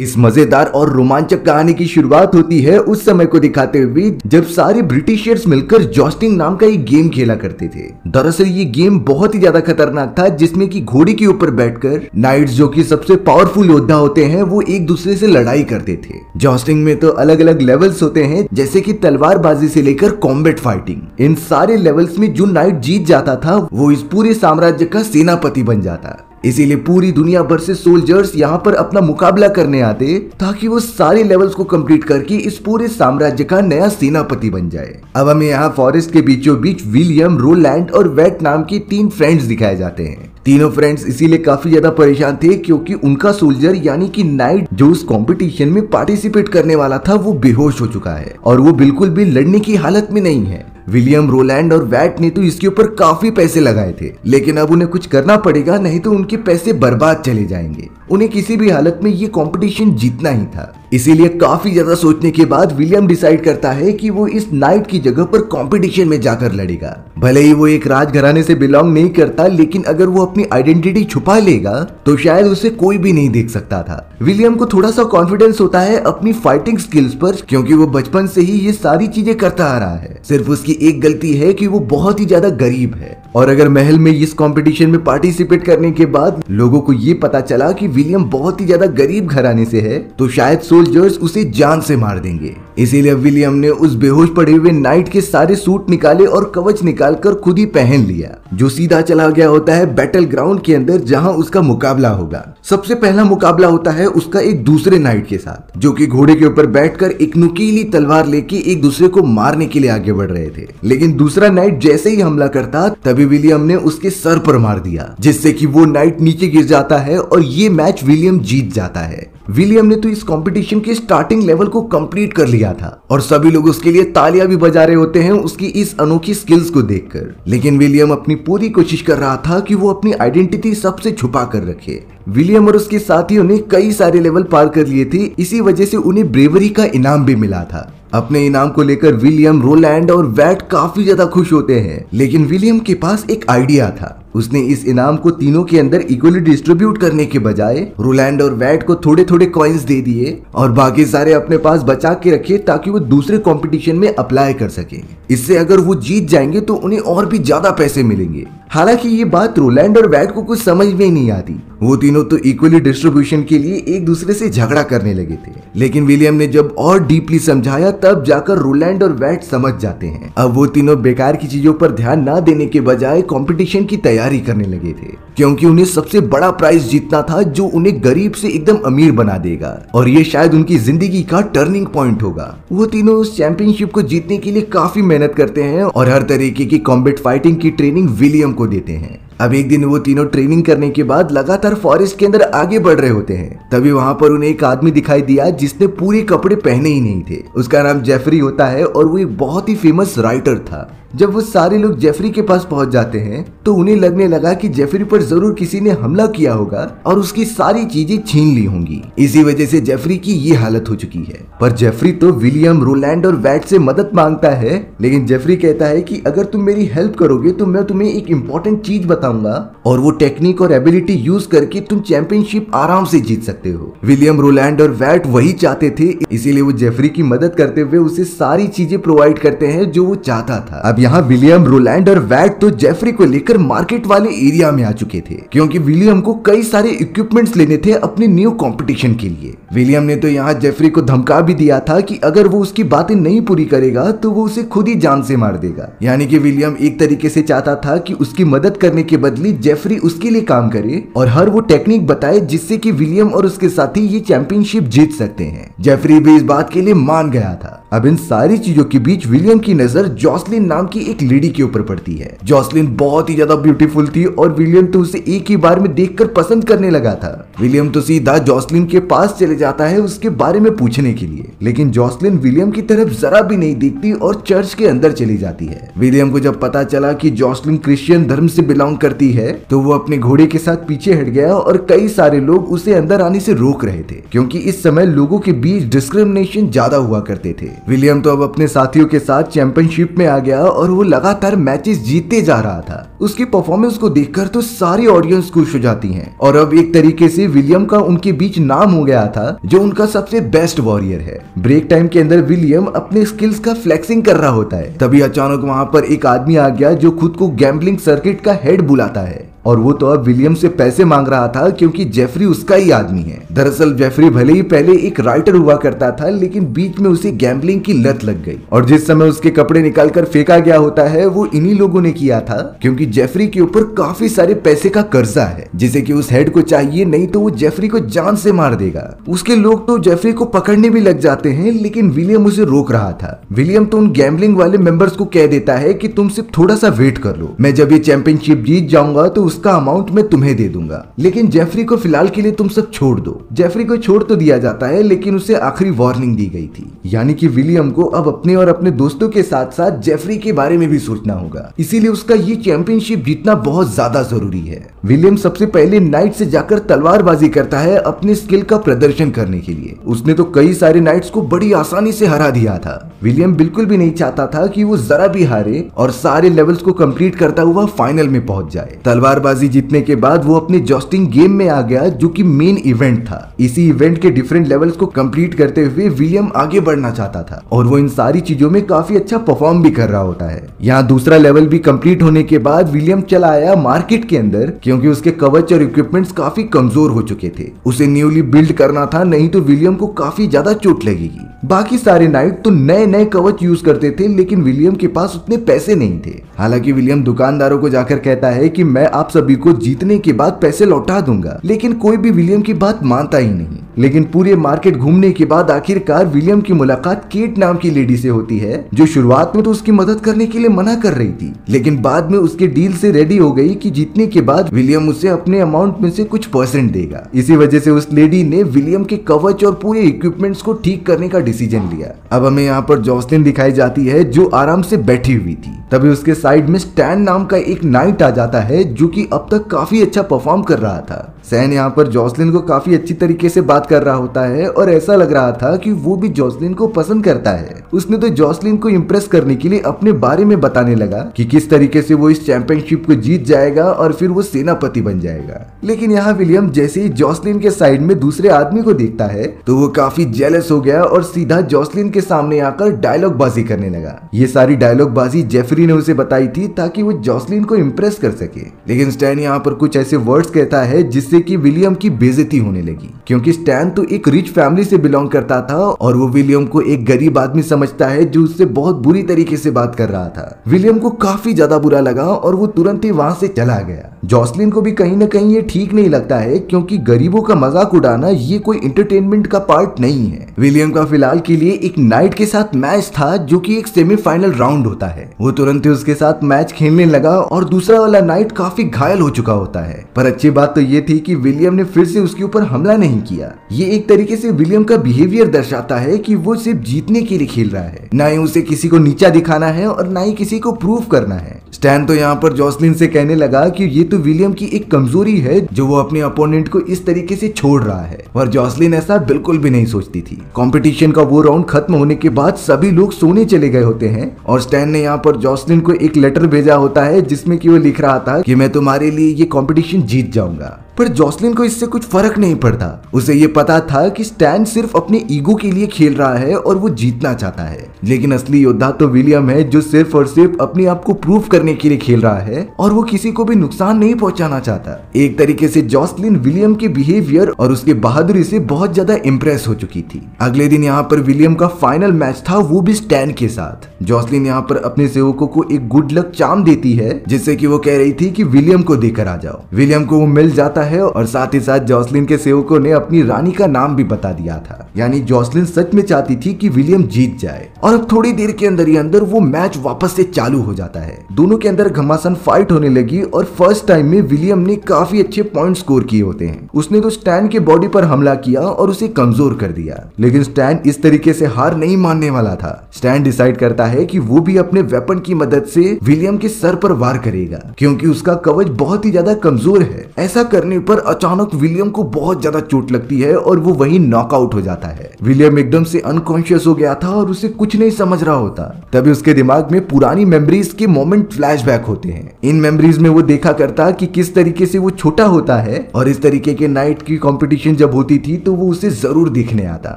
इस मजेदार और रोमांचक कहानी की शुरुआत होती है उस समय को दिखाते हुए जब सारे ब्रिटिशर्स मिलकर जॉस्टिंग नाम का एक गेम खेला करते थे। दरअसल ये गेम बहुत ही ज्यादा खतरनाक था, जिसमें कि घोड़े के ऊपर बैठकर नाइट्स जो कि सबसे पावरफुल योद्धा होते हैं वो एक दूसरे से लड़ाई करते थे। जॉस्टिंग में तो अलग अलग लेवल्स होते हैं, जैसे कि तलवारबाजी से लेकर कॉम्बैट फाइटिंग। इन सारे लेवल्स में जो नाइट जीत जाता था वो इस पूरे साम्राज्य का सेनापति बन जाता। इसीलिए पूरी दुनिया भर से सोल्जर्स यहाँ पर अपना मुकाबला करने आते ताकि वो सारे लेवल्स को कंप्लीट करके इस पूरे साम्राज्य का नया सेनापति बन जाए। अब हमें यहाँ फॉरेस्ट के बीचों बीच विलियम, रोलैंड और वेट नाम के 3 फ्रेंड्स दिखाए जाते हैं। तीनों फ्रेंड्स इसीलिए काफी ज्यादा परेशान थे क्योंकि उनका सोल्जर यानी कि नाइट जो उस कंपटीशन में पार्टिसिपेट करने वाला था वो बेहोश हो चुका है और वो बिल्कुल भी लड़ने की हालत में नहीं है। विलियम, रोलैंड और वैट ने तो इसके ऊपर काफी पैसे लगाए थे, लेकिन अब उन्हें कुछ करना पड़ेगा, नहीं तो उनके पैसे बर्बाद चले जाएंगे। उन्हें किसी भी हालत में ये कंपटीशन जीतना ही था। इसीलिए काफी ज्यादा सोचने के बाद विलियम डिसाइड करता है कि वो इस नाइट की जगह पर कंपटीशन में जाकर लड़ेगा। भले ही वो एक राजघराने से बिलोंग नहीं करता, लेकिन अगर वो अपनी आइडेंटिटी छुपा लेगा तो शायद उसे कोई भी नहीं देख सकता था। विलियम को थोड़ा सा कॉन्फिडेंस होता है अपनी फाइटिंग स्किल्स पर, क्योंकि वो बचपन से ही ये सारी चीजें करता आ रहा है। सिर्फ उसकी एक गलती है कि वो बहुत ही ज्यादा गरीब है, और अगर महल में इस कंपटीशन में पार्टिसिपेट करने के बाद लोगों को ये पता चला कि विलियम बहुत ही ज्यादा गरीब घराने से है तो शायद सोल्जर्स उसे जान से मार देंगे। इसीलिए विलियम ने उस बेहोश पड़े हुए नाइट के सारे सूट निकाले और कवच निकालकर खुद ही पहन लिया, जो सीधा चला गया होता है बैटल ग्राउंड के अंदर जहां उसका मुकाबला होगा। सबसे पहला मुकाबला होता है उसका एक दूसरे नाइट के साथ, जो कि घोड़े के ऊपर बैठकर एक नुकीली तलवार लेके एक दूसरे को मारने के लिए आगे बढ़ रहे थे। लेकिन दूसरा नाइट जैसे ही हमला करता तभी विलियम ने उसके सर पर मार दिया, जिससे कि वो नाइट नीचे गिर जाता है और ये मैच विलियम जीत जाता है। विलियम ने तो इस कंपटीशन के स्टार्टिंग लेवल को कंप्लीट कर लिया था और सभी लोग उसके लिए तालियां भी बजा रहे होते हैं उसकी इस अनोखी स्किल्स को देखकर। लेकिन विलियम अपनी पूरी कोशिश कर रहा था कि वो अपनी आइडेंटिटी सबसे छुपा कर रखे। विलियम और उसके साथियों ने कई सारे लेवल पार कर लिए थे, इसी वजह से उन्हें ब्रेवरी का इनाम भी मिला था। अपने इनाम को लेकर विलियम, रोलैंड और वैट काफी ज्यादा खुश होते हैं, लेकिन विलियम के पास एक आइडिया था। उसने इस इनाम को तीनों के अंदर इक्वली डिस्ट्रीब्यूट करने के बजाय रोलैंड और वैट को थोड़े थोड़े कॉइन्स दे दिए और बाकी सारे अपने पास बचा के रखे ताकि वो दूसरे कंपटीशन में अप्लाई कर सके। इससे अगर वो जीत जाएंगे तो उन्हें और भी ज्यादा पैसे मिलेंगे। हालांकि ये बात रोलैंड और वैट को कुछ समझ में नहीं आती। वो तीनों तो इक्वली डिस्ट्रीब्यूशन के लिए एक दूसरे से झगड़ा करने लगे थे, लेकिन विलियम ने जब और डीपली समझाया तब जाकर रोलैंड और वैट समझ जाते हैं। अब वो तीनों बेकार की चीजों पर ध्यान ना देने के बजाय कंपटीशन की तैयारी करने लगे थे, क्योंकि उन्हें सबसे बड़ा प्राइज जीतना था जो उन्हें गरीब से एकदम अमीर बना देगा, और ये शायद उनकी जिंदगी का टर्निंग पॉइंट होगा। वो तीनों उस चैंपियनशिप को जीतने के लिए काफी मेहनत करते हैं और हर तरीके की कॉम्बैट फाइटिंग की ट्रेनिंग विलियम को देते हैं। अब एक दिन वो तीनों ट्रेनिंग करने के बाद लगातार फॉरेस्ट के अंदर आगे बढ़ रहे होते हैं। तभी वहां पर उन्हें एक आदमी दिखाई दिया जिसने पूरे कपड़े पहने ही नहीं थे। उसका नाम जेफरी होता है और वो एक बहुत ही फेमस राइटर था। जब वो सारे लोग जेफरी के पास पहुंच जाते हैं तो उन्हें लगने लगा कि जेफरी पर जरूर किसी ने हमला किया होगा और उसकी सारी चीजें छीन ली होंगी। इसी वजह से जेफरी की ये हालत हो चुकी है। पर जेफरी तो विलियम, रोलैंड और वैट से मदद मांगता है, लेकिन जेफरी कहता है कि अगर तुम मेरी हेल्प करोगे तो मैं तुम्हें एक इम्पोर्टेंट चीज बताऊंगा और वो टेक्निक और एबिलिटी यूज करके तुम चैंपियनशिप आराम से जीत सकते हो। विलियम, रोलैंड और वैट वही चाहते थे, इसीलिए वो जेफरी की मदद करते हुए उसे सारी चीजें प्रोवाइड करते हैं जो वो चाहता था। अब यहाँ विलियम, रोलैंड और वैट तो जेफरी को लेकर मार्केट वाले एरिया में आ चुके थे, क्योंकि विलियम को कई सारे इक्विपमेंट्स लेने थे अपने न्यू कंपटीशन के लिए। विलियम ने तो यहाँ जेफरी को धमका भी दिया था कि अगर वो उसकी बातें नहीं पूरी करेगा तो वो उसे खुद ही जान से मार देगा। यानी कि विलियम एक तरीके से चाहता था कि उसकी मदद करने के बदले जेफरी उसके लिए काम करे और हर वो टेक्निक बताए जिससे कि विलियम और उसके साथी ये चैंपियनशिप जीत सकते हैं। जेफरी भी इस बात के लिए मान गया था। अब इन सारी चीजों के बीच विलियम की नजर जॉसलिन नाम की एक लेडी के ऊपर पड़ती है। जॉसलिन बहुत ही ज्यादा ब्यूटीफुल थी और विलियम तो उसे एक ही बार में देखकर पसंद करने लगा था। विलियम तो सीधा जॉसलिन के पास चले जाता है उसके बारे में पूछने के लिए, लेकिन जॉसलिन विलियम की तरफ जरा भी नहीं देखती और चर्च के अंदर चली जाती है। विलियम को जब पता चला कि जॉसलिन क्रिश्चियन धर्म से बिलोंग करती है तो वो अपने घोड़े के साथ पीछे हट गया और कई सारे लोग उसे अंदर आने से रोक रहे थे, क्योंकि इस समय लोगों के बीच डिस्क्रिमिनेशन ज्यादा हुआ करते थे। विलियम तो अब अपने साथियों के साथ चैंपियनशिप में आ गया और वो लगातार मैचेस जीतते जा रहा था। उसकी परफॉर्मेंस को देखकर तो सारी ऑडियंस खुश हो जाती हैं और अब एक तरीके से विलियम का उनके बीच नाम हो गया था था जो उनका सबसे बेस्ट वॉरियर है। ब्रेक टाइम के अंदर विलियम अपने स्किल्स का फ्लेक्सिंग कर रहा होता है, तभी अचानक वहां पर एक आदमी आ गया जो खुद को गैम्बलिंग सर्किट का हेड बुलाता है, और वो तो अब विलियम से पैसे मांग रहा था क्योंकि जेफरी उसका ही आदमी है। दरअसल जेफरी भले ही पहले एक राइटर हुआ करता था, लेकिन बीच में उसे गैम्बलिंग की लत लग गई, और जिस समय उसके कपड़े निकालकर फेंका गया होता है वो इन्हीं लोगों ने किया था, क्योंकि जेफरी के ऊपर काफी सारे पैसे का कर्जा है जिसे कि उस हेड को चाहिए, नहीं तो वो जेफरी को जान से मार देगा। उसके लोग तो जेफरी को पकड़ने भी लग जाते हैं, लेकिन विलियम उसे रोक रहा था। विलियम तो उन गैम्बलिंग वाले मेंबर्स को कह देता है कि तुम सिर्फ थोड़ा सा वेट कर लो, मैं जब ये चैंपियनशिप जीत जाऊंगा तो उसका अमाउंट मैं तुम्हें दे दूंगा, लेकिन जेफरी को फिलहाल के लिए तुम सब छोड़ दो। जेफरी को छोड़ तो दिया जाता है, लेकिन उसे आखिरी वार्निंग दी गई थी, यानी कि विलियम को अब अपने और अपने दोस्तों के साथ साथ जेफरी के बारे में भी सोचना होगा, इसीलिए उसका ये चैंपियनशिप जीतना बहुत ज्यादा जरूरी है। विलियम सबसे पहले नाइट से जाकर तलवारबाजी करता है अपने स्किल का प्रदर्शन करने के लिए। उसने तो कई सारे नाइट्स को बड़ी आसानी से हरा दिया था। विलियम बिल्कुल भी नहीं चाहता था कि वो जरा भी हारे और सारे लेवल्स को कंप्लीट करता हुआ फाइनल में पहुंच जाए। तलवारबाजी जीतने के बाद वो अपने जॉस्टिंग गेम में आ गया, जो कि मेन इवेंट था। इसी इवेंट के डिफरेंट लेवल्स को कंप्लीट करते हुए विलियम आगे बढ़ना चाहता था, और वो इन सारी चीजों में काफी अच्छा परफॉर्म भी कर रहा होता है। यहाँ दूसरा लेवल भी कंप्लीट होने के बाद विलियम चला आया मार्केट के अंदर, क्योंकि उसके कवच और इक्विपमेंट्स काफी कमजोर हो चुके थे। उसे न्यूली बिल्ड करना था, नहीं तो विलियम को काफी ज्यादा चोट लगेगी। बाकी सारे नाइट तो नए नए कवच यूज करते थे, लेकिन विलियम के पास उतने पैसे नहीं थे। हालांकि विलियम दुकानदारों को जाकर कहता है कि मैं आप सभी को जीतने के बाद पैसे लौटा दूंगा, लेकिन कोई भी विलियम की बात मानता ही नहीं। लेकिन पूरे मार्केट घूमने के बाद आखिरकार विलियम की मुलाकात केट नाम की लेडी से होती है, जो शुरुआत में तो उसकी मदद करने के लिए मना कर रही थी, लेकिन बाद में उसके डील से रेडी हो गई कि जीतने के बाद विलियम उसे अपने अमाउंट में से कुछ परसेंट देगा। इसी वजह से उस लेडी ने विलियम के कवच और पूरे इक्विपमेंट्स को ठीक करने का डिसीजन लिया। अब हमें यहाँ पर जॉसलिन दिखाई जाती है जो आराम से बैठी हुई थी। तभी उसके साइड में स्टैन नाम का एक नाइट आ जाता है, जो कि अब तक काफी अच्छा परफॉर्म कर रहा था। सैन यहाँ पर जॉसलिन को काफी अच्छी तरीके से बात कर रहा होता है, और ऐसा लग रहा था कि वो भी जॉसलिन को पसंद करता है। उसने तो जॉसलिन को इम्प्रेस करने के लिए अपने बारे में बताने लगा कि किस तरीके से वो इस चैंपियनशिप को जीत जाएगा और फिर वो सेनापति बन जाएगा। लेकिन यहाँ विलियम जैसे ही जॉसलिन के साइड में दूसरे आदमी को देखता है तो वो काफी जेलस हो गया और सीधा जॉसलिन के सामने आकर डायलॉग बाजी करने लगा। ये सारी डायलॉग बाजी जेफरी ने उसे बताई थी ताकि वो जॉसलिन को इम्प्रेस कर सके। लेकिन स्टैन यहाँ पर कुछ ऐसे वर्ड्स कहता है जिससे कि विलियम की बेइज्जती होने लगी, क्योंकि स्टैन तो एक रिच फैमिली से बिलोंग करता था और वो विलियम को एक गरीब आदमी समझता है जो उससे बहुत बुरी तरीके से बात कर रहा था। विलियम को काफी ज्यादा बुरा लगा और वो तुरंत ही वहां से चला गया। जॉसलिन को भी कहीं ना कहीं ये ठीक नहीं लगता है, क्योंकि गरीबों का मजाक उड़ाना ये कोई एंटरटेनमेंट का पार्ट नहीं है। विलियम का फिलहाल के लिए एक नाइट के साथ मैच था, जो कि एक सेमीफाइनल राउंड होता है। वो तुरंत ही उसके साथ मैच खेलने लगा और दूसरा वाला नाइट काफी घायल हो चुका होता है। पर अच्छी बात तो ये थी कि विलियम ने फिर से उसके ऊपर हमला नहीं किया। ये एक तरीके से विलियम का बिहेवियर दर्शाता है कि वो सिर्फ जीतने के लिए खेल रहा है, ना ही उसे किसी को नीचा दिखाना है और ना ही किसी को प्रूव करना है। स्टैन तो यहाँ पर जॉसलिन से कहने लगा कि ये तो विलियम की एक कमजोरी है जो वो अपने अपोनेंट को इस तरीके से छोड़ रहा है, और जॉसलिन ऐसा बिल्कुल भी नहीं सोचती थी। कंपटीशन का वो राउंड खत्म होने के बाद सभी लोग सोने चले गए होते हैं और स्टैन ने यहाँ पर जॉसलिन को एक लेटर भेजा होता है जिसमें कि वो लिख रहा था कि मैं तुम्हारे लिए ये कंपटीशन जीत जाऊंगा। पर जॉसलिन को इससे कुछ फर्क नहीं पड़ता। उसे ये पता था कि स्टैन सिर्फ अपने ईगो के लिए खेल रहा है और वो जीतना चाहता है, लेकिन असली योद्धा तो विलियम है जो सिर्फ और सिर्फ अपने आप को प्रूव करने के लिए खेल रहा है और वो किसी को भी नुकसान नहीं पहुंचाना चाहता। एक तरीके से जॉसलिन विलियम के बिहेवियर और उसके बहादुरी से बहुत ज्यादा इम्प्रेस हो चुकी थी। अगले दिन यहाँ पर विलियम का फाइनल मैच था, वो भी स्टैन के साथ। जॉसलिन यहाँ पर अपने सेवकों को एक गुड लक चार्म देती है, जिससे कि वो कह रही थी कि विलियम को देकर आ जाओ। विलियम को वो मिल जाता है और साथ ही साथ जॉसलिन के सेवकों ने अपनी रानी का नाम भी बता दिया था। यानी जॉसलिन सच में चाहती थी कि विलियम जीत जाए। और अब थोड़ी देर के अंदर ही अंदर वो मैच वापस से चालू हो जाता है। दोनों के अंदर घमासान फाइट होने लगी और फर्स्ट टाइम में विलियम ने काफी अच्छे पॉइंट स्कोर किए होते हैं। उसने तो स्टैन के बॉडी पर हमला किया और उसे कमजोर कर दिया, लेकिन स्टैन इस तरीके से हार नहीं मानने वाला था। स्टैन डिसाइड करता है कि वो भी अपने वेपन की मदद से विलियम के सर पर वार करेगा, क्योंकि उसका कवच बहुत ही ज्यादा कमजोर है। ऐसा करने पर अचानक विलियम को बहुत ज्यादा चोट लगती है और वो वहीं नॉकआउट हो जाता है। आता है। विलियम एकदम से अनकॉन्शियस हो गया था और उसे कुछ नहीं समझ रहा होता। तभी उसके दिमाग में पुरानी मेमोरीज के मोमेंट फ्लैशबैक होते हैं। इन मेमोरीज में वो देखा करता कि किस तरीके से वो छोटा होता है और इस तरीके के नाइट की कंपटीशन जब होती थी तो वो उसे जरूर देखने आता।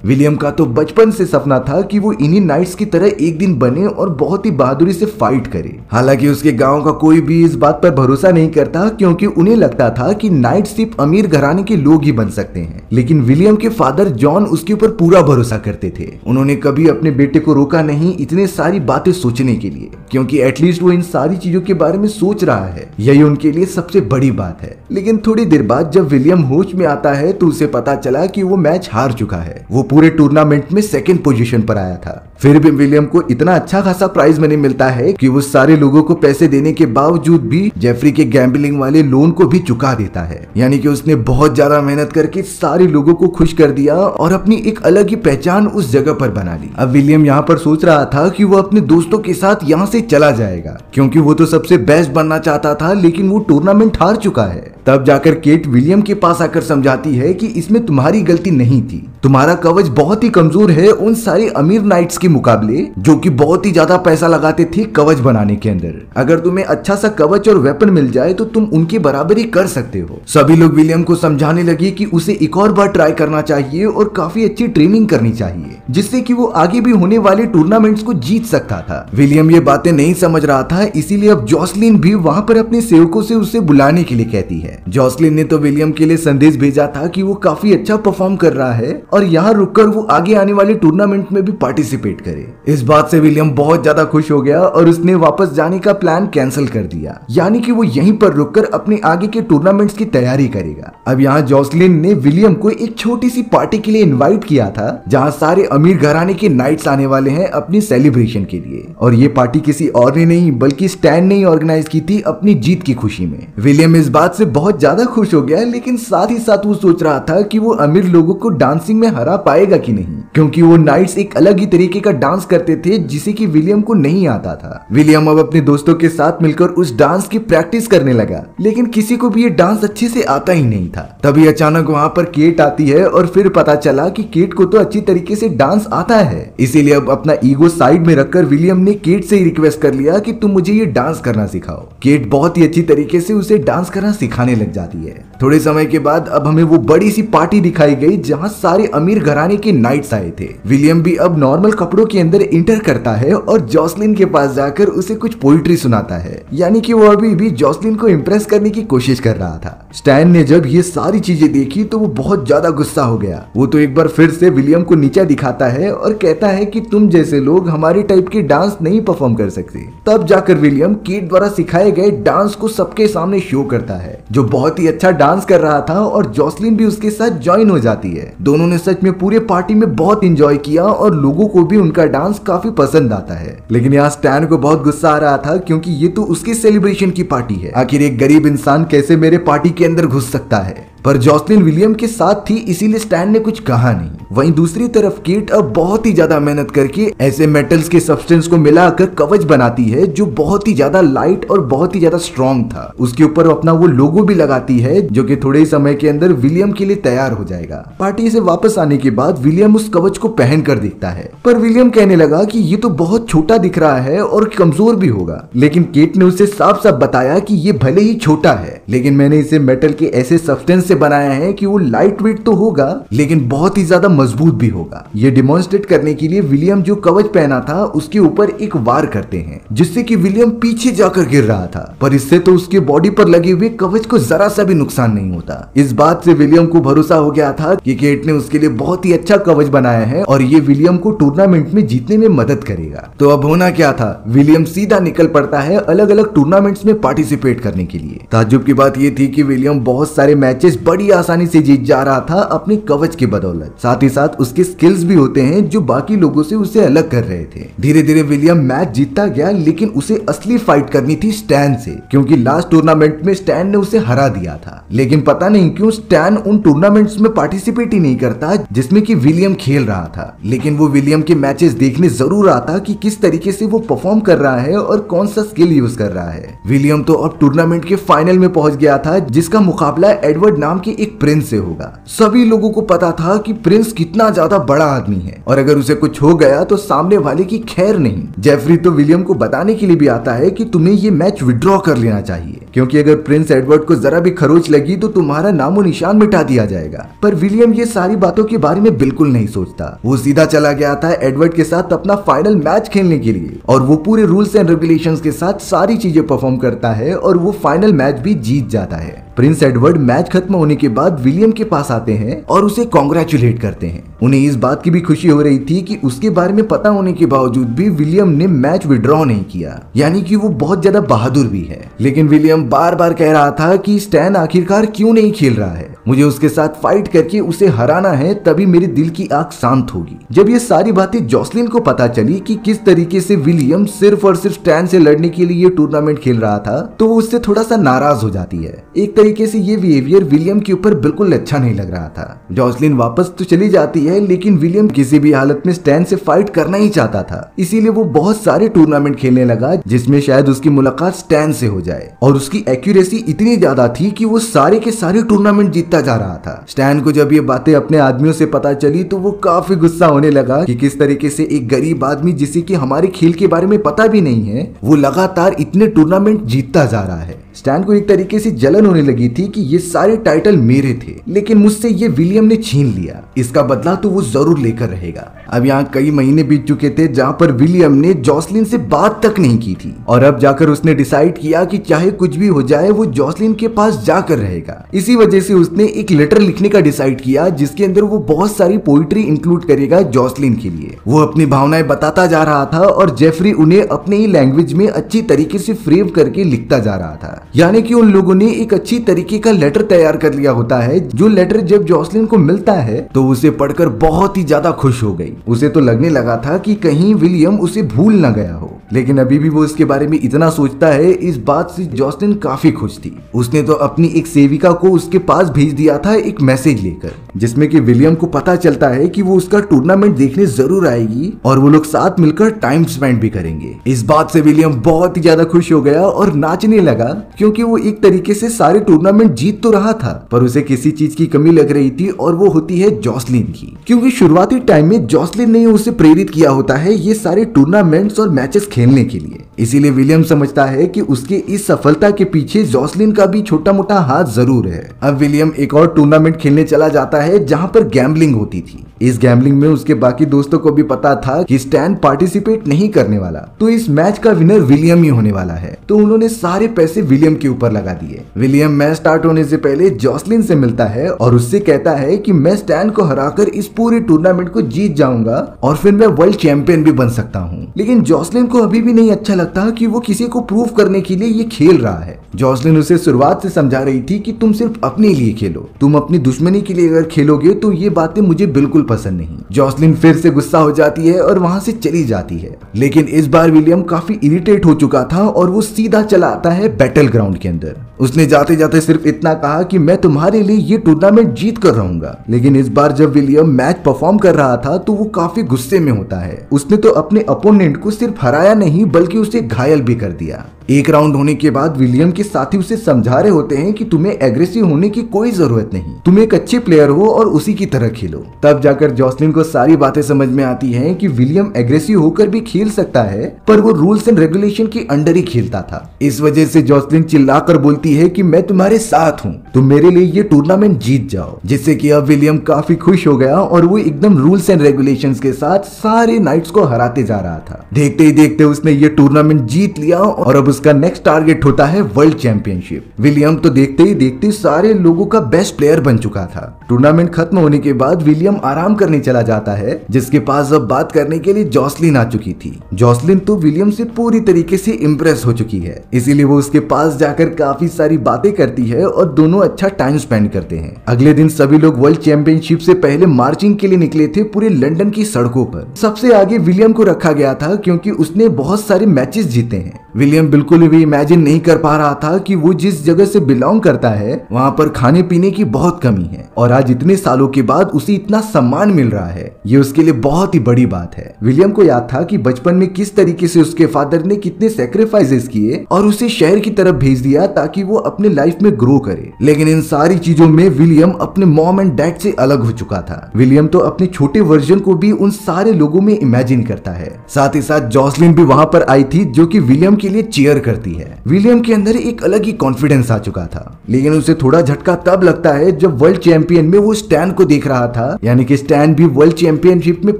विलियम का तो बचपन से सपना था कि वो इन्हीं नाइट्स की तरह एक दिन बने और बहुत ही बहादुरी से फाइट करे। हालांकि उसके गांव का कोई भी इस बात पर भरोसा नहीं करता, क्योंकि उन्हें लगता था कि नाइट सिर्फ अमीर घराने के लोग ही बन सकते हैं। लेकिन विलियम के फादर जॉन उसके ऊपर पूरा भरोसा करते थे। उन्होंने कभी अपने बेटे को रोका नहीं इतने सारी बातें सोचने के लिए, क्योंकि एटलीस्ट वो इन सारी चीजों के बारे में सोच रहा है, यही उनके लिए सबसे बड़ी बात है। लेकिन थोड़ी देर बाद जब विलियम होश में आता है तो उसे पता चला कि वो मैच हार चुका है। वो पूरे टूर्नामेंट में सेकंड पोजीशन पर आया था। फिर भी विलियम को इतना अच्छा खासा प्राइज मनी मिलता है कि वो सारे लोगों को पैसे देने के बावजूद भी जेफरी के गैम्बलिंग वाले लोन को भी चुका देता है। यानी कि उसने बहुत ज्यादा मेहनत करके सारे लोगों को खुश कर दिया और अपनी एक अलग ही पहचान उस जगह पर बना ली। अब विलियम यहाँ पर सोच रहा था कि वो अपने दोस्तों के साथ यहाँ से चला जाएगा, क्योंकि वो तो सबसे बेस्ट बनना चाहता था, लेकिन वो टूर्नामेंट हार चुका है। तब जाकर केट विलियम के पास आकर समझाती है कि इसमें तुम्हारी गलती नहीं थी, तुम्हारा कवच बहुत ही कमजोर है उन सारे अमीर नाइट्स के मुकाबले जो कि बहुत ही ज्यादा पैसा लगाते थे कवच बनाने के अंदर। अगर तुम्हें अच्छा सा कवच और वेपन मिल जाए तो तुम उनकी बराबरी कर सकते हो। सभी लोग विलियम को समझाने लगे कि उसे एक और बार ट्राई करना चाहिए और काफी अच्छी ट्रेनिंग करनी चाहिए, जिससे कि वो आगे भी होने वाले टूर्नामेंट्स को जीत सकता था। विलियम ये बातें नहीं समझ रहा था, इसीलिए अब जॉसलिन भी वहाँ पर अपने सेवकों से उसे बुलाने के लिए कहती है। जॉसलिन ने तो विलियम के लिए संदेश भेजा था कि वो काफी अच्छा परफॉर्म कर रहा है और यहाँ रुककर वो आगे आने वाले टूर्नामेंट में भी पार्टिसिपेट करे। इस बात से विलियम बहुत ज्यादा खुश हो गया और उसने वापस जाने का प्लान कैंसिल कर दिया, यानी कि वो यहीं पर रुककर अपने आगे के टूर्नामेंट्स की तैयारी करेगा। अब यहाँ जॉसलिन ने विलियम को एक छोटी सी पार्टी के लिए इनवाइट किया था, जहाँ सारे अमीर घराने के नाइट्स आने वाले हैं अपनी सेलिब्रेशन के लिए। और ये पार्टी किसी और ने नहीं बल्कि स्टैन ने ऑर्गेनाइज की थी अपनी जीत की खुशी में। विलियम इस बात से बहुत ज्यादा खुश हो गया, लेकिन साथ ही साथ वो सोच रहा था कि वो अमीर लोगों को डांसिंग में हरा पाएगा कि नहीं, क्योंकि वो नाइट्स एक अलग ही तरीके का डांस करते थे जिसे कि विलियम को नहीं आता था। विलियम अब अपने दोस्तों के साथ मिलकर उस डांस की प्रैक्टिस करने लगा, लेकिन किसी को भी ये डांस अच्छे से आता ही नहीं था। तभी अचानक वहाँ पर केट आती है और फिर पता चला कि केट को तो अच्छी तरीके से डांस आता है। इसीलिए अब अपना ईगो साइड में रखकर विलियम ने केट से रिक्वेस्ट कर लिया कि तुम मुझे ये डांस करना सिखाओ। केट बहुत ही अच्छी तरीके से उसे डांस करना सिखाने लग जाती है। थोड़े समय के बाद अब हमें वो बड़ी सी पार्टी दिखाई गई जहाँ सारे अमीर घराने के नाइट्स आए थे। विलियम भी अब नॉर्मल कपड़ों के अंदर इंटर करता है और जॉसलिन के पास जाकर उसे कुछ पोइट्री सुनाता है, यानी कि वो अभी भी जॉसलिन को इम्प्रेस करने की कोशिश कर रहा था। स्टैन ने जब ये सारी चीजें देखी तो वो बहुत ज्यादा गुस्सा हो गया। वो तो एक बार फिर से विलियम को नीचा दिखाता है और कहता है कि तुम जैसे लोग हमारे टाइप के डांस नहीं परफॉर्म कर सकते। तब जाकर विलियम केट द्वारा सिखाए गए डांस को सबके सामने शो करता है, जो बहुत ही अच्छा डांस कर रहा था और जॉसलिन भी उसके साथ ज्वाइन हो जाती है। दोनों ने सच में पूरे पार्टी में बहुत एंजॉय किया और लोगों को भी उनका डांस काफी पसंद आता है। लेकिन यहाँ स्टैन को बहुत गुस्सा आ रहा था, क्योंकि ये तो उसकी सेलिब्रेशन की पार्टी है, आखिर एक गरीब इंसान कैसे मेरे पार्टी के अंदर घुस सकता है। पर जॉसलिन विलियम के साथ थी, इसीलिए स्टैन ने कुछ कहा नहीं। वहीं दूसरी तरफ केट अब बहुत ही ज्यादा मेहनत करके ऐसे मेटल्स के सब्सटेंस को मिलाकर कवच बनाती है जो बहुत ही ज्यादा लाइट और बहुत ही ज्यादा स्ट्रॉन्ग था। उसके ऊपर अपना वो लोगो भी लगाती है, जो कि थोड़े ही समय के अंदर विलियम के लिए तैयार हो जाएगा। पार्टी से वापस आने के बाद विलियम उस कवच को पहन कर देखता है, पर विलियम कहने लगा कि ये तो बहुत छोटा दिख रहा है और कमजोर भी होगा। लेकिन केट ने उसे साफ साफ बताया कि ये भले ही छोटा है, लेकिन मैंने इसे मेटल के ऐसे सब्सटेंस से बनाया है कि वो लाइट वेट तो होगा लेकिन बहुत ही ज्यादा मजबूत भी होगा। ये डिमॉन्स्ट्रेट करने के लिए विलियम जो कवच पहना था उसके ऊपर एक वार करते हैं, जिससे कि विलियम पीछे जाकर गिर रहा था, पर इससे तो उसके बॉडी पर लगे हुए कवच को जरा सा भी नुकसान नहीं होता। इस बात से विलियम को भरोसा हो गया था कि केट ने उसके लिए बहुत ही अच्छा कवच बनाया है और ये विलियम को टूर्नामेंट में जीतने में मदद करेगा। तो अब होना क्या था, विलियम सीधा निकल पड़ता है अलग अलग टूर्नामेंट्स में पार्टिसिपेट करने के लिए। ताज्जुब की बात ये थी कि विलियम बहुत सारे मैचेस बड़ी आसानी से जीत जा रहा था अपने कवच की बदौलत। साथ ही साथ उसके स्किल्स भी होते हैं जो बाकी लोगों से उसे अलग कर रहे थे। धीरे धीरे विलियम मैच जीतता गया, लेकिन उसे असली फाइट करनी थी स्टैन से, क्योंकि लास्ट टूर्नामेंट में स्टैन ने उसे हरा दिया था। लेकिन पता नहीं क्यों स्टैन उन टूर्नामेंट्स में पार्टिसिपेट ही नहीं करता जिसमें कि विलियम खेल रहा था। लेकिन वो विलियम के मैचेस देखने जरूर आता कि किस तरीके से वो परफॉर्म कर रहा है और कौन सा स्किल यूज कर रहा है। विलियम तो अब टूर्नामेंट के फाइनल में पहुंच गया था, जिसका मुकाबला एडवर्ड नाम नाम के एक प्रिंस से होगा। सभी लोगों को पता था कि प्रिंस कितना ज्यादा बड़ा आदमी है और अगर उसे कुछ हो गया तो सामने वाले की खैर नहीं। जेफरी तो विलियम को बताने के लिए भी आता है कि तुम्हें ये मैच विड्रॉ कर लेना चाहिए, क्योंकि अगर प्रिंस एडवर्ड को जरा भी खरोच लगी तो तुम्हारा नामो निशान मिटा दिया जाएगा। पर विलियम ये सारी बातों के बारे में बिल्कुल नहीं सोचता। वो सीधा चला गया था एडवर्ड के साथ अपना फाइनल मैच खेलने के लिए और वो पूरे रूल्स एंड रेगुलेशंस के साथ सारी चीजें परफॉर्म करता है और वो फाइनल मैच भी जीत जाता है। प्रिंस एडवर्ड मैच खत्म होने के बाद विलियम के पास आते हैं और उसे कॉन्ग्रेचुलेट करते हैं। उन्हें इस बात की भी खुशी हो रही थी कि उसके बारे में पता होने के बावजूद भी विलियम ने मैच विड्रॉ नहीं किया, यानी कि वो बहुत ज्यादा बहादुर भी है। लेकिन विलियम बार बार कह रहा था कि स्टैन आखिरकार क्यों नहीं खेल रहा है, मुझे उसके साथ फाइट करके उसे हराना है, तभी मेरे दिल की आग शांत होगी। जब ये सारी बातें जॉसलिन को पता चली कि किस तरीके से विलियम सिर्फ और सिर्फ स्टैन से लड़ने के लिए ये टूर्नामेंट खेल रहा था, तो वो उससे थोड़ा सा नाराज हो जाती है। एक तरीके से ये बिहेवियर विलियम के ऊपर बिल्कुल अच्छा नहीं लग रहा था। जॉसलिन वापस तो चली जाती है, लेकिन विलियम किसी भी हालत में स्टैन से फाइट करना ही चाहता था, इसीलिए वो बहुत सारे टूर्नामेंट खेलने लगा जिसमें शायद उसकी मुलाकात स्टैन से हो जाए। और उसकी एक्यूरेसी इतनी ज्यादा थी कि वो सारे के सारे टूर्नामेंट जीतता जा रहा था। स्टैन को जब ये बातें अपने आदमियों से पता चली तो वो काफी गुस्सा होने लगा कि किस तरीके से एक गरीब आदमी जिसे कि हमारे खेल के बारे में पता भी नहीं है, वो लगातार इतने टूर्नामेंट जीतता जा रहा है। स्टैन को एक तरीके से जलन होने लगी थी कि ये सारे टाइटल मेरे थे, लेकिन मुझसे ये विलियम ने छीन लिया, इसका बदला तो वो जरूर लेकर रहेगा। अब यहाँ कई महीने बीत चुके थे जहाँ पर विलियम ने जॉसलिन से बात तक नहीं की थी और अब जाकर उसने डिसाइड किया कि चाहे कुछ भी हो जाए वो जॉसलिन के पास जाकर रहेगा। इसी वजह से उसने एक लेटर लिखने का डिसाइड किया जिसके अंदर वो बहुत सारी पोइट्री इंक्लूड करेगा जॉसलिन के लिए। वो अपनी भावनाएं बताता जा रहा था और जेफरी उन्हें अपने ही लैंग्वेज में अच्छी तरीके से फ्रेम करके लिखता जा रहा था, यानी कि उन लोगों ने एक अच्छी तरीके का लेटर तैयार कर लिया होता है। जो लेटर जब जॉसलिन को मिलता है तो उसे पढ़कर बहुत ही ज्यादा खुश हो गई। उसे तो लगने लगा था कि कहीं विलियम उसे भूल ना गया हो, लेकिन अभी भी वो इसके बारे में इतना सोचता है। इस बात से जॉसलिन काफी खुश थी। उसने तो अपनी एक सेविका को उसके पास भेज दिया था एक मैसेज लेकर, जिसमें कि विलियम को पता चलता है कि वो उसका टूर्नामेंट देखने जरूर आएगी और वो लोग साथ मिलकर टाइम स्पेंड भी करेंगे। इस बात से विलियम बहुत ही ज्यादा खुश हो गया और नाचने लगा, क्योंकि वो एक तरीके से सारे टूर्नामेंट जीत तो रहा था पर उसे किसी चीज की कमी लग रही थी और वो होती है जॉसलिन की, क्योंकि शुरुआती टाइम में जॉसलिन ने उसे प्रेरित किया होता है ये सारे टूर्नामेंट्स और मैचेस खेलने के लिए। इसीलिए विलियम समझता है कि उसके इस सफलता के पीछे जॉसलिन का भी छोटा मोटा हाथ जरूर है। अब विलियम एक और टूर्नामेंट खेलने चला जाता है जहां पर गैम्बलिंग होती थी। इस गैम्बलिंग में उसके बाकी दोस्तों को भी पता था कि स्टैन पार्टिसिपेट नहीं करने वाला, तो इस मैच का विनर विलियम ही होने वाला है, तो उन्होंने सारे पैसे विलियम के ऊपर लगा दिए। विलियम मैच स्टार्ट होने से पहले जॉसलिन से मिलता है और उससे कहता है कि मैं स्टैन को हराकर इस पूरे टूर्नामेंट को जीत जाऊंगा और फिर मैं वर्ल्ड चैंपियन भी बन सकता हूँ। लेकिन जॉसलिन को अभी भी नहीं अच्छा लगता कि वो किसी को प्रूव करने के लिए ये खेल रहा है। जॉसलिन उसे शुरुआत से समझा रही थी कि तुम सिर्फ अपने लिए खेलो, तुम अपनी दुश्मनी के लिए अगर खेलोगे तो ये बातें मुझे बिल्कुल पसंद नहीं। जॉसलिन फिर से गुस्सा हो जाती है और वहां से चली जाती है, लेकिन इस बार विलियम काफी इरिटेट हो चुका था और वो सीधा चला आता है बैटल ग्राउंड के अंदर। उसने जाते जाते सिर्फ इतना कहा कि मैं तुम्हारे लिए ये टूर्नामेंट जीत कर रहूंगा। लेकिन इस बार जब विलियम मैच परफॉर्म कर रहा था तो वो काफी गुस्से में होता है। उसने तो अपने अपोनेंट को सिर्फ हराया नहीं बल्कि उसे घायल भी कर दिया। एक राउंड होने के बाद विलियम के साथी उसे समझा रहे होते हैं कि तुम्हें एग्रेसिव होने की कोई जरूरत नहीं, तुम एक अच्छे प्लेयर हो और उसी की तरह खेलो। तब जाकर जॉसलिन को सारी बातें समझ में आती हैं कि विलियम एग्रेसिव होकर भी खेल सकता है, पर वो रूल्स एंड रेगुलेशन के अंडर ही खेलता था। इस वजह से जॉसलिन चिल्लाकर बोलती है कि मैं तुम्हारे साथ हूँ, तुम मेरे लिए ये टूर्नामेंट जीत जाओ। जिससे कि अब विलियम काफी खुश हो गया और वो एकदम रूल्स एंड रेगुलेशंस के साथ सारे नाइट्स को हराते जा रहा था। देखते ही देखते उसने ये टूर्नामेंट जीत लिया और अब उसका नेक्स्ट टारगेट होता है वर्ल्ड चैंपियनशिप। विलियम तो देखते ही देखते सारे लोगों का बेस्ट प्लेयर बन चुका था। टूर्नामेंट खत्म होने के बाद विलियम आराम करने चला जाता है, जिसके पास अब बात करने के लिए जॉसलिन आ चुकी थी। जॉसलिन तो विलियम से पूरी तरीके से इम्प्रेस हो चुकी है, इसीलिए वो उसके पास जाकर काफी सारी बातें करती है और दोनों अच्छा टाइम स्पेंड करते हैं। अगले दिन सभी लोग वर्ल्ड चैंपियनशिप से पहले मार्चिंग के लिए निकले थे पूरे लंदन की सड़कों पर। सबसे आगे विलियम को रखा गया था क्योंकि उसने बहुत सारे मैचेस जीते हैं विलियम बिल्कुल भी इमेजिन नहीं कर पा रहा था कि वो जिस जगह से बिलोंग करता है वहाँ पर खाने पीने की बहुत कमी है और आज इतने सालों के बाद उसे इतना सम्मान मिल रहा है, ये उसके लिए बहुत ही बड़ी बात है। विलियम को याद था कि बचपन में किस तरीके से उसके फादर ने कितने सेक्रीफाइसेस किए और उसे शहर की तरफ भेज दिया ताकि वो अपने लाइफ में ग्रो करे। लेकिन इन सारी चीजों में विलियम अपने मॉम एंड डैड से अलग हो चुका था। विलियम तो अपने छोटे वर्जन को भी उन सारे लोगों में इमेजिन करता है। साथ ही साथ जॉसलिन भी वहां पर आई थी जो कि विलियम के लिए चीयर करती है। विलियम के अंदर एक अलग ही कॉन्फिडेंस आ चुका था, लेकिन उसे थोड़ा झटका तब लगता है जब वर्ल्ड चैंपियन में वो स्टैन को देख रहा था, यानी कि स्टैन भी वर्ल्ड चैंपियनशिप में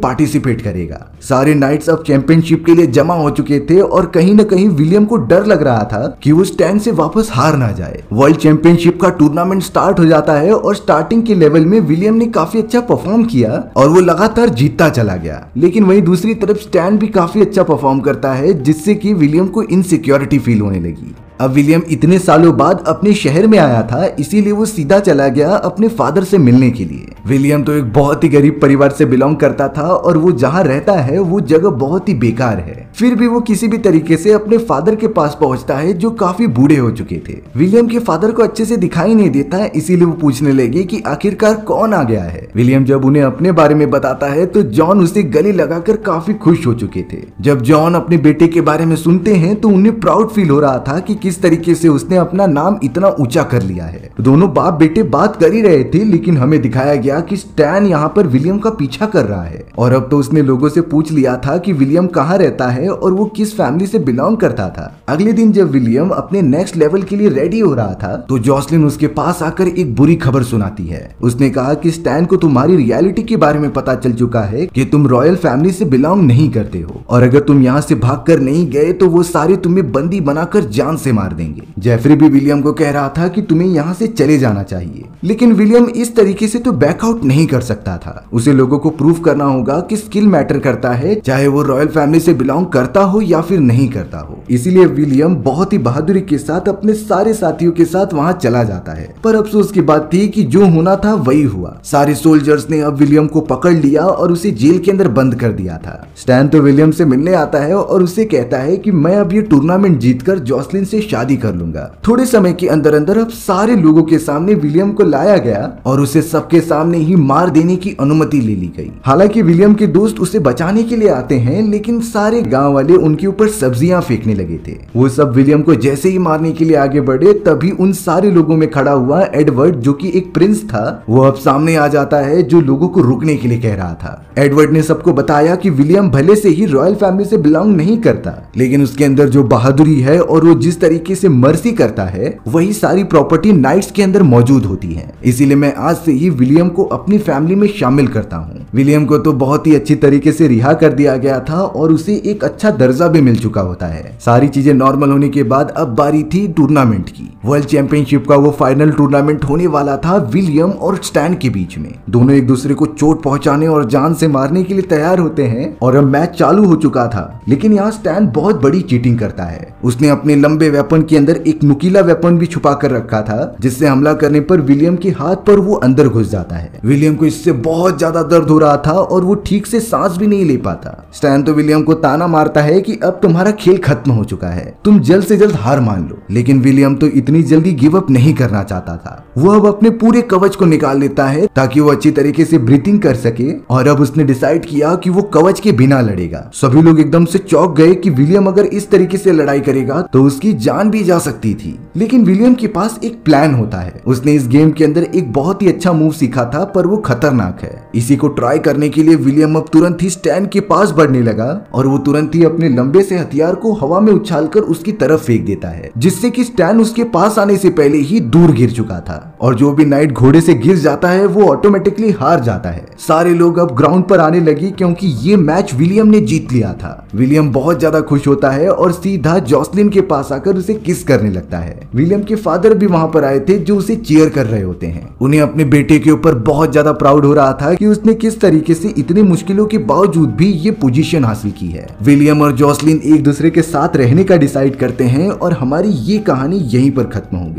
पार्टिसिपेट करेगा। सारे नाइट्स अब चैंपियनशिप के लिए जमा हो चुके थे और कहीं न कहीं विलियम को डर लग रहा था कि वो स्टैन से वापस हार ना जाए। वर्ल्ड चैंपियनशिप का टूर्नामेंट स्टार्ट हो जाता है और स्टार्टिंग के लेवल में विलियम ने काफी अच्छा परफॉर्म किया और वो लगातार जीतता चला गया। लेकिन वहीं दूसरी तरफ स्टैन भी काफी अच्छा परफॉर्म करता है, जिससे कि विलियम को इनसिक्योरिटी फील होने लगी। अब विलियम इतने सालों बाद अपने शहर में आया था, इसीलिए वो सीधा चला गया अपने फादर से मिलने के लिए। विलियम तो एक बहुत ही गरीब परिवार से बिलोंग करता था और वो जहाँ रहता है वो जगह बहुत ही बेकार है। फिर भी वो किसी भी तरीके से अपने फादर के पास पहुंचता है जो काफी बूढ़े हो चुके थे। विलियम के फादर को अच्छे से दिखाई नहीं देता है, इसीलिए वो पूछने लगे कि आखिरकार कौन आ गया है। विलियम जब उन्हें अपने बारे में बताता है तो जॉन उसे गले लगाकर काफी खुश हो चुके थे। जब जॉन अपने बेटे के बारे में सुनते हैं तो उन्हें प्राउड फील हो रहा था कि किस तरीके से उसने अपना नाम इतना ऊंचा कर लिया है। दोनों बाप बेटे बात कर ही रहे थे, लेकिन हमें दिखाया गया कि स्टैन यहाँ पर विलियम का पीछा कर रहा है और अब तो उसने लोगों से पूछ लिया था कि विलियम कहाँ रहता है और वो किस फैमिली से बिलोंग करता था। अगले दिन जब विलियम अपने नेक्स्ट लेवल के लिए रेडी हो रहा था तो जॉसलिन उसके पास आकर एक बुरी खबर सुनाती है। उसने कहा कि स्टैन को तुम्हारी रियलिटी के बारे में पता चल चुका है कि तुम रॉयल फैमिली से बिलोंग नहीं करते हो और अगर तुम यहाँ से भाग कर नहीं गए तो वो सारे तुम्हें बंदी बनाकर जान से मार देंगे। जेफरी भी विलियम को कह रहा था कि तुम्हें यहाँ से चले जाना चाहिए, लेकिन विलियम इस तरीके से तो बैकआउट नहीं कर सकता था। उसे लोगों को प्रूव करना होगा कि स्किल मैटर करता है, चाहे वो रॉयल फैमिली से बिलोंग करता हो या फिर नहीं करता हो। इसीलिए विलियम बहुत ही बहादुरी के साथ अपने सारे साथियों के साथ वहाँ चला जाता है। पर अफसोस की बात थी कि जो होना था वही हुआ। सारे सोल्जर्स ने अब विलियम को पकड़ लिया और उसे जेल के अंदर बंद कर दिया था। स्टैन तो विलियम से मिलने आता है और उसे कहता है कि मैं अब ये टूर्नामेंट जीतकर जॉसलिन से शादी कर लूंगा। थोड़े समय के अंदर अंदर अब सारे लोगों के सामने विलियम को लाया गया और उसे सबके सामने ही मार देने की अनुमति ले ली गई। हालांकि विलियम के दोस्त उसे बचाने के लिए आते हैं, लेकिन सारे गांव वाले उनके ऊपर सब्जियां फेंकने लगे थे। वो सब विलियम को जैसे ही मारने के लिए आगे बढ़े तभी उन सारे लोगों में खड़ा हुआ एडवर्ड, जो कि एक प्रिंस था, वो अब सामने आ जाता है जो लोगों को रुकने के लिए कह रहा था। एडवर्ड ने सबको बताया कि विलियम भले से ही रॉयल फैमिली से बिलोंग नहीं करता, लेकिन उसके अंदर जो बहादुरी है और वो जिस तरीके से मर्सी करता है वही सारी प्रॉपर्टी नाइट्स के अंदर मौजूद होती है। इसीलिए मैं आज से ही विलियम को अपनी फैमिली में शामिल करता हूँ। विलियम को तो बहुत ही अच्छी तरीके से रिहा कर दिया गया था और उसे एक अच्छा दर्जा भी मिल चुका होता है। सारी चीजें नॉर्मल होने के बाद अब बारी थी टूर्नामेंट की। वर्ल्ड चैंपियनशिप का वो फाइनल टूर्नामेंट होने वाला था विलियम और स्टैन के बीच में। दोनों एक दूसरे को चोट पहुंचाने और जान से मारने के लिए तैयार होते हैं और अब मैच चालू हो चुका था, लेकिन यहाँ स्टैन बहुत बड़ी चीटिंग करता है। उसने अपने लंबे वेपन के अंदर एक नुकीला वेपन भी छुपा कर रखा था, जिससे हमला करने पर विलियम के हाथ पर वो अंदर घुस जाता है। विलियम को इससे बहुत ज्यादा दर्द हो रहा था और वो ठीक से सांस भी नहीं ले पाता। स्टैन तो विलियम को ताना मारता है कि अब तुम्हारा खेल खत्म हो चुका है, तुम जल्द से जल्द हार मान लो। लेकिन विलियम तो इतनी जल्दी गिव अप नहीं करना चाहता था। वो अब अपने पूरे कवच को निकाल लेता है ताकि वो अच्छी तरीके से ब्रीथिंग कर सके और अब उसने डिसाइड किया कि वो कवच के बिना लड़ेगा। सभी लोग एकदम से चौंक गए कि विलियम अगर इस तरीके से लड़ाई करेगा तो उसकी जान भी जा सकती थी। लेकिन विलियम के पास एक प्लान होता है। उसने इस गेम के अंदर एक बहुत ही अच्छा मूव सीखा था, पर वो खतरनाक है। इसी को ट्राई करने के लिए विलियम अब तुरंत ही स्टैन के पास बढ़ने लगा और वो तुरंत ही अपने लंबे से हथियार को हवा में उछालकर उसकी तरफ फेंक देता है, जिससे कि स्टैन उसके पास आने से पहले ही दूर गिर चुका था। और जो भी नाइट घोड़े से गिर जाता है वो ऑटोमेटिकली हार जाता है। सारे लोग अब ग्राउंड पर आने लगे क्योंकि ये मैच विलियम ने जीत लिया था। विलियम बहुत ज्यादा खुश होता है और सीधा जॉसलिन के पास आकर उसे किस करने लगता है। विलियम के फादर भी वहां पर आए थे जो उसे चीयर कर रहे होते हैं। उन्हें अपने बेटे के ऊपर बहुत ज्यादा प्राउड हो रहा था कि उसने किस तरीके से इतनी मुश्किलों के बावजूद भी ये पोजीशन हासिल की है। विलियम और जॉसलिन एक दूसरे के साथ रहने का डिसाइड करते हैं और हमारी ये कहानी यहीं पर खत्म हो गई।